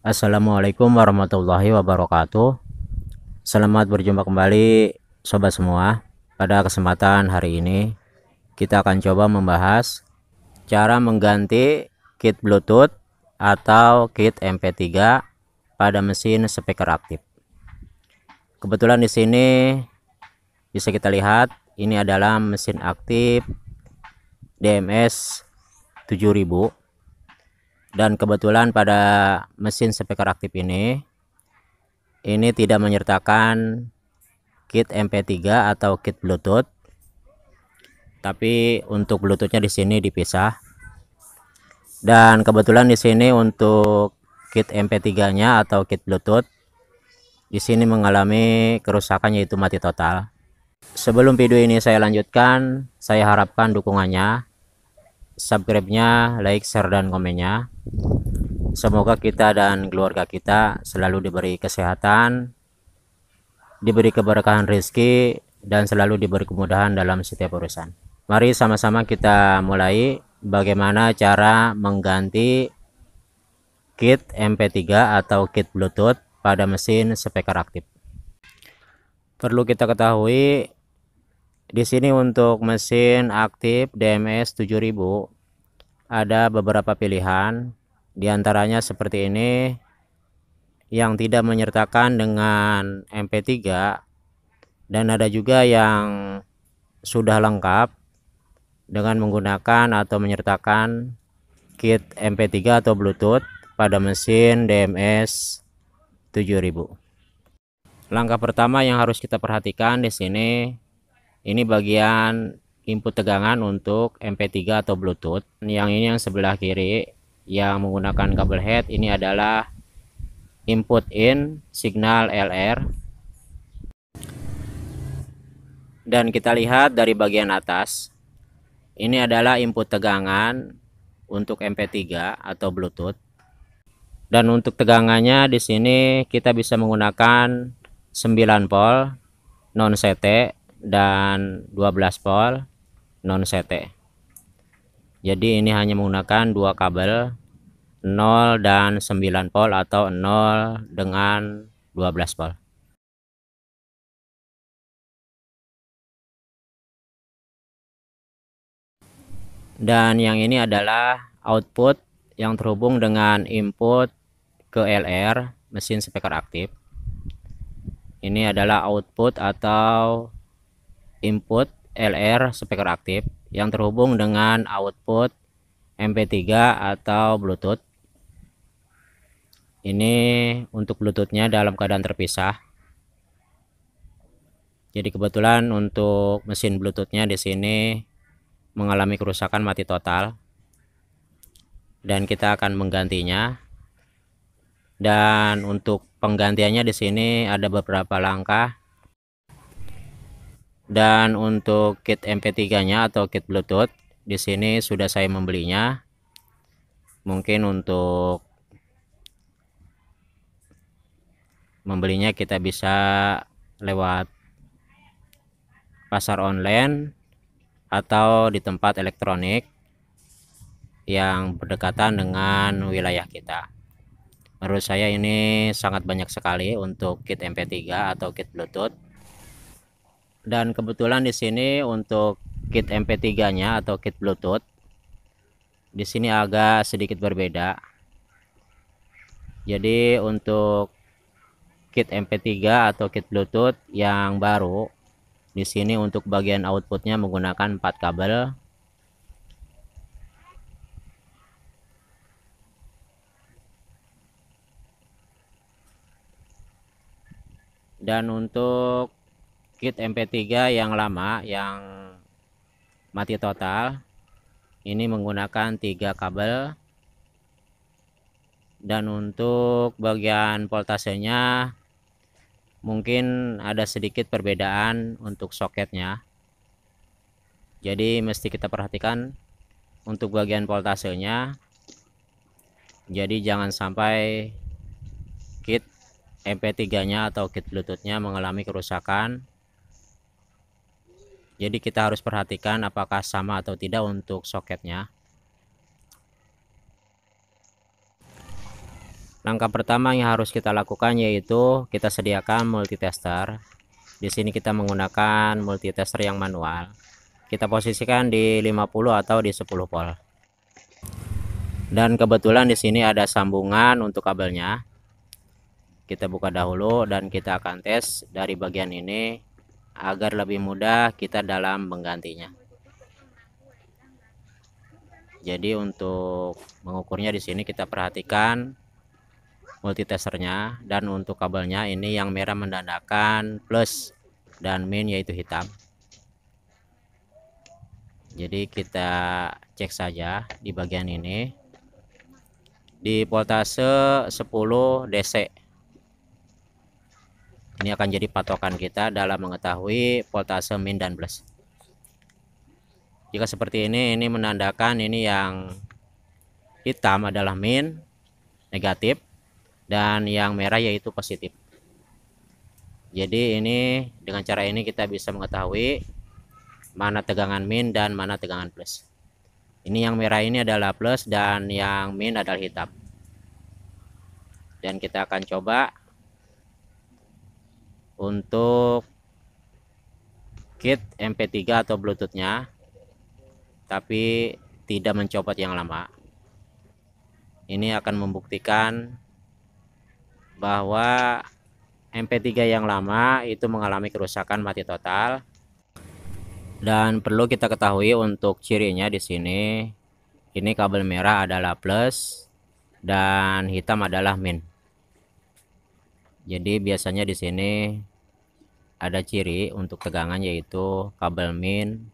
Assalamualaikum warahmatullahi wabarakatuh. Selamat berjumpa kembali sobat semua. Pada kesempatan hari ini kita akan coba membahas cara mengganti kit Bluetooth atau kit MP3 pada mesin speaker aktif. Kebetulan di sini bisa kita lihat ini adalah mesin aktif DMS 7000. Dan kebetulan pada mesin speaker aktif ini tidak menyertakan kit MP3 atau kit Bluetooth, tapi untuk Bluetoothnya di sini dipisah. Dan kebetulan di sini untuk kit MP3-nya atau kit Bluetooth di sini mengalami kerusakan, yaitu mati total. Sebelum video ini saya lanjutkan, saya harapkan dukungannya, subscribe-nya, like, share, dan komennya. Semoga kita dan keluarga kita selalu diberi kesehatan, diberi keberkahan rezeki, dan selalu diberi kemudahan dalam setiap urusan. Mari sama-sama kita mulai bagaimana cara mengganti kit MP3 atau kit Bluetooth pada mesin speaker aktif. Perlu kita ketahui di sini untuk mesin aktif DMS 7000 ada beberapa pilihan. Di antaranya seperti ini, yang tidak menyertakan dengan MP3, dan ada juga yang sudah lengkap dengan menggunakan atau menyertakan kit MP3 atau Bluetooth pada mesin DMS 7000. Langkah pertama yang harus kita perhatikan di sini, ini bagian input tegangan untuk MP3 atau Bluetooth. Yang ini yang sebelah kiri yang menggunakan kabel head, ini adalah input in signal LR. Dan kita lihat dari bagian atas, ini adalah input tegangan untuk MP3 atau Bluetooth. Dan untuk tegangannya di sini kita bisa menggunakan 9 volt non CT dan 12 volt non CT. Jadi ini hanya menggunakan dua kabel, 0 dan 9 volt atau 0 dengan 12 volt. Dan yang ini adalah output yang terhubung dengan input ke LR mesin speaker aktif. Ini adalah output atau input LR speaker aktif yang terhubung dengan output MP3 atau Bluetooth. Ini untuk Bluetoothnya dalam keadaan terpisah. Jadi kebetulan untuk mesin Bluetoothnya di sini mengalami kerusakan mati total, dan kita akan menggantinya. Dan untuk penggantiannya di sini ada beberapa langkah. Dan untuk kit MP3-nya atau kit Bluetooth di sini sudah saya membelinya. Mungkin untuk membelinya kita bisa lewat pasar online atau di tempat elektronik yang berdekatan dengan wilayah kita. Menurut saya ini sangat banyak sekali untuk kit MP3 atau kit Bluetooth. Dan kebetulan di sini untuk kit MP3-nya atau kit Bluetooth di sini agak sedikit berbeda. Jadi untuk kit MP3 atau kit Bluetooth yang baru di sini untuk bagian outputnya menggunakan 4 kabel. Dan untuk kit MP3 yang lama yang mati total ini menggunakan 3 kabel. Dan untuk bagian voltasenya mungkin ada sedikit perbedaan untuk soketnya. Jadi mesti kita perhatikan untuk bagian voltasenya. Jadi jangan sampai kit MP3-nya atau kit Bluetooth-nya mengalami kerusakan. Jadi kita harus perhatikan apakah sama atau tidak untuk soketnya. Langkah pertama yang harus kita lakukan yaitu kita sediakan multitester. Di sini kita menggunakan multitester yang manual. Kita posisikan di 50 atau di 10 volt. Dan kebetulan di sini ada sambungan untuk kabelnya. Kita buka dahulu dan kita akan tes dari bagian ini agar lebih mudah kita dalam menggantinya. Jadi untuk mengukurnya di sini kita perhatikan multitesternya, dan untuk kabelnya ini yang merah menandakan plus dan min yaitu hitam. Jadi kita cek saja di bagian ini di voltase 10 DC. Ini akan jadi patokan kita dalam mengetahui voltase min dan plus. Jika seperti ini menandakan ini yang hitam adalah min negatif dan yang merah yaitu positif. Jadi ini dengan cara ini kita bisa mengetahui mana tegangan min dan mana tegangan plus. Ini yang merah ini adalah plus dan yang min adalah hitam. Dan kita akan coba untuk kit MP3 atau Bluetoothnya, tapi tidak mencopot yang lama. Ini akan membuktikan bahwa MP3 yang lama itu mengalami kerusakan mati total. Dan perlu kita ketahui untuk cirinya di sini, ini kabel merah adalah plus dan hitam adalah min. Jadi biasanya di sini ada ciri untuk tegangan yaitu kabel min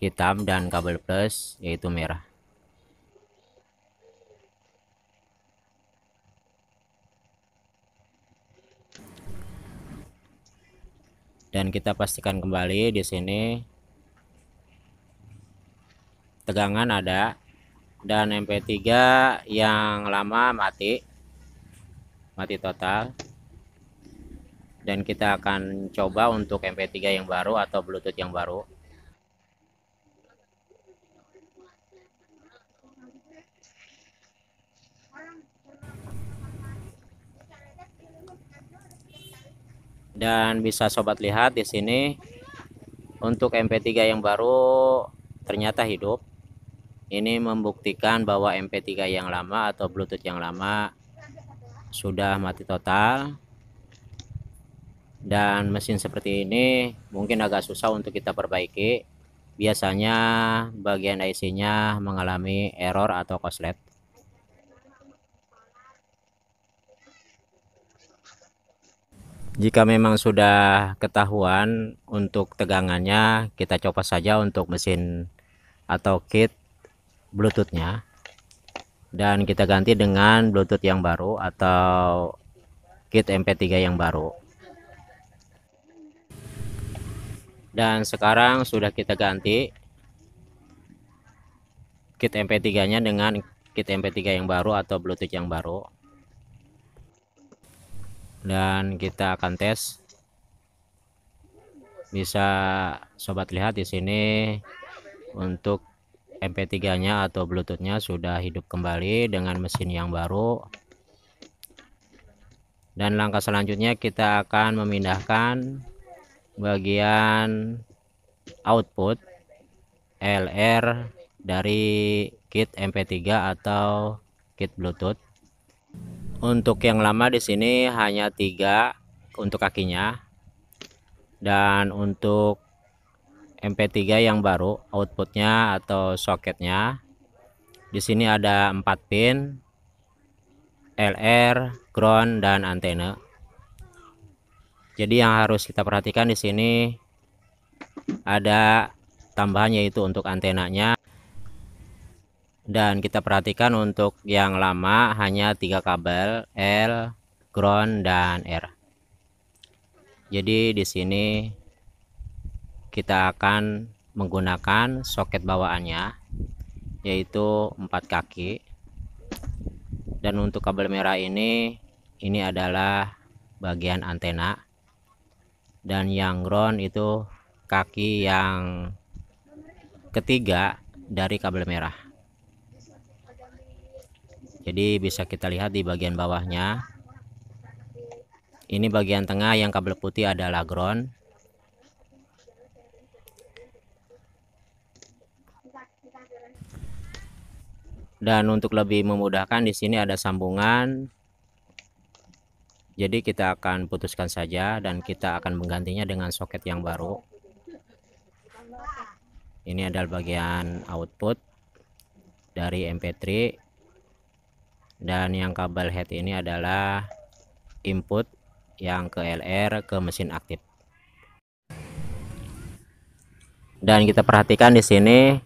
hitam dan kabel plus yaitu merah. Dan kita pastikan kembali di sini tegangan ada dan MP3 yang lama mati total. Dan kita akan coba untuk MP3 yang baru atau Bluetooth yang baru. Dan bisa sobat lihat di sini untuk MP3 yang baru ternyata hidup. Ini membuktikan bahwa MP3 yang lama atau Bluetooth yang lama sudah mati total. Dan mesin seperti ini mungkin agak susah untuk kita perbaiki. Biasanya bagian IC-nya mengalami error atau korslet. Jika memang sudah ketahuan untuk tegangannya, kita coba saja untuk mesin atau kit Bluetoothnya, dan kita ganti dengan Bluetooth yang baru atau kit MP3 yang baru. Dan sekarang sudah kita ganti kit MP3-nya dengan kit MP3 yang baru atau Bluetooth yang baru. Dan kita akan tes. Bisa sobat lihat di sini untuk MP3-nya atau Bluetooth-nya sudah hidup kembali dengan mesin yang baru. Dan langkah selanjutnya kita akan memindahkan bagian output LR dari kit MP3 atau kit Bluetooth. Untuk yang lama di sini hanya 3 untuk kakinya, dan untuk MP3 yang baru outputnya atau soketnya di sini ada 4 pin LR, ground, dan antena. Jadi yang harus kita perhatikan di sini ada tambahan yaitu untuk antenanya. Dan kita perhatikan untuk yang lama hanya 3 kabel L, ground, dan R. Jadi di sini kita akan menggunakan soket bawaannya yaitu 4 kaki. Dan untuk kabel merah ini adalah bagian antena, dan yang ground itu kaki yang ketiga dari kabel merah. Jadi bisa kita lihat di bagian bawahnya. Ini bagian tengah yang kabel putih adalah ground. Dan untuk lebih memudahkan, di sini ada sambungan. Jadi kita akan putuskan saja dan kita akan menggantinya dengan soket yang baru. Ini adalah bagian output dari MP3, dan yang kabel head ini adalah input yang ke LR ke mesin aktif. Dan kita perhatikan di sini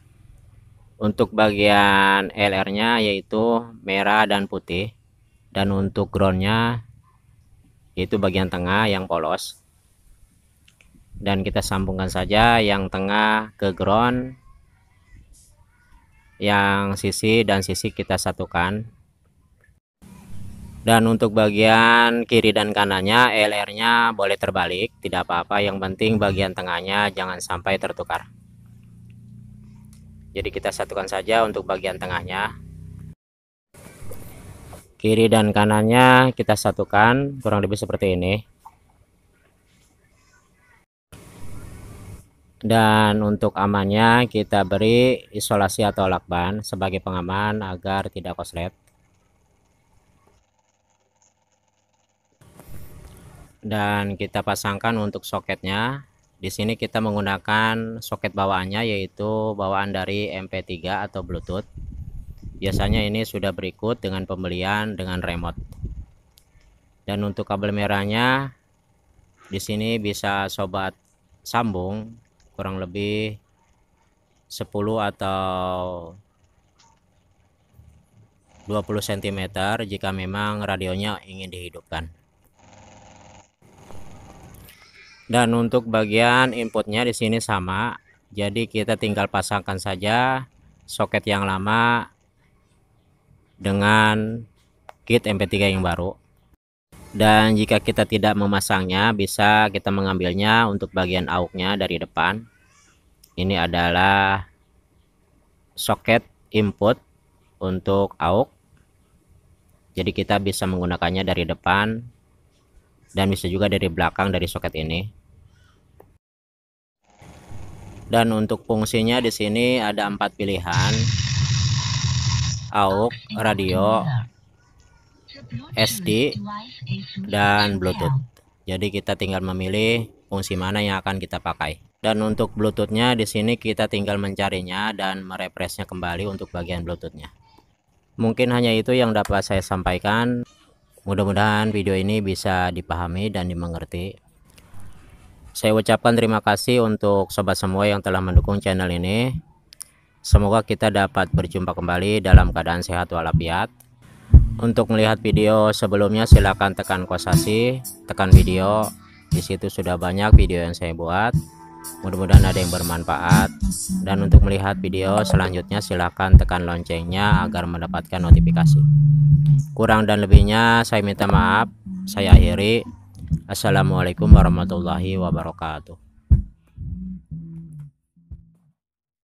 untuk bagian LR-nya yaitu merah dan putih, dan untuk ground-nya yaitu bagian tengah yang polos. Dan kita sambungkan saja yang tengah ke ground, yang sisi dan sisi kita satukan. Dan untuk bagian kiri dan kanannya LR-nya boleh terbalik, tidak apa-apa, yang penting bagian tengahnya jangan sampai tertukar. Jadi kita satukan saja untuk bagian tengahnya. Kiri dan kanannya kita satukan kurang lebih seperti ini. Dan untuk amannya kita beri isolasi atau lakban sebagai pengaman agar tidak korslet. Dan kita pasangkan untuk soketnya. Di sini kita menggunakan soket bawaannya yaitu bawaan dari MP3 atau Bluetooth. Biasanya ini sudah berikut dengan pembelian dengan remote. Dan untuk kabel merahnya di sini bisa sobat sambung kurang lebih 10 atau 20 cm jika memang radionya ingin dihidupkan. Dan untuk bagian inputnya di sini sama, jadi kita tinggal pasangkan saja soket yang lama dengan kit MP3 yang baru. Dan jika kita tidak memasangnya, bisa kita mengambilnya untuk bagian AUX-nya dari depan. Ini adalah soket input untuk AUX, jadi kita bisa menggunakannya dari depan dan bisa juga dari belakang dari soket ini. Dan untuk fungsinya di sini ada 4 pilihan: AUX, radio, SD, dan Bluetooth. Jadi kita tinggal memilih fungsi mana yang akan kita pakai. Dan untuk Bluetoothnya di sini kita tinggal mencarinya dan merefreshnya kembali untuk bagian Bluetoothnya. Mungkin hanya itu yang dapat saya sampaikan. Mudah-mudahan video ini bisa dipahami dan dimengerti. Saya ucapkan terima kasih untuk sobat semua yang telah mendukung channel ini. Semoga kita dapat berjumpa kembali dalam keadaan sehat walafiat. Untuk melihat video sebelumnya silahkan tekan kosasi, tekan video. Di situ sudah banyak video yang saya buat. Mudah-mudahan ada yang bermanfaat. Dan untuk melihat video selanjutnya silahkan tekan loncengnya agar mendapatkan notifikasi. Kurang dan lebihnya saya minta maaf. Saya akhiri. Assalamualaikum warahmatullahi wabarakatuh.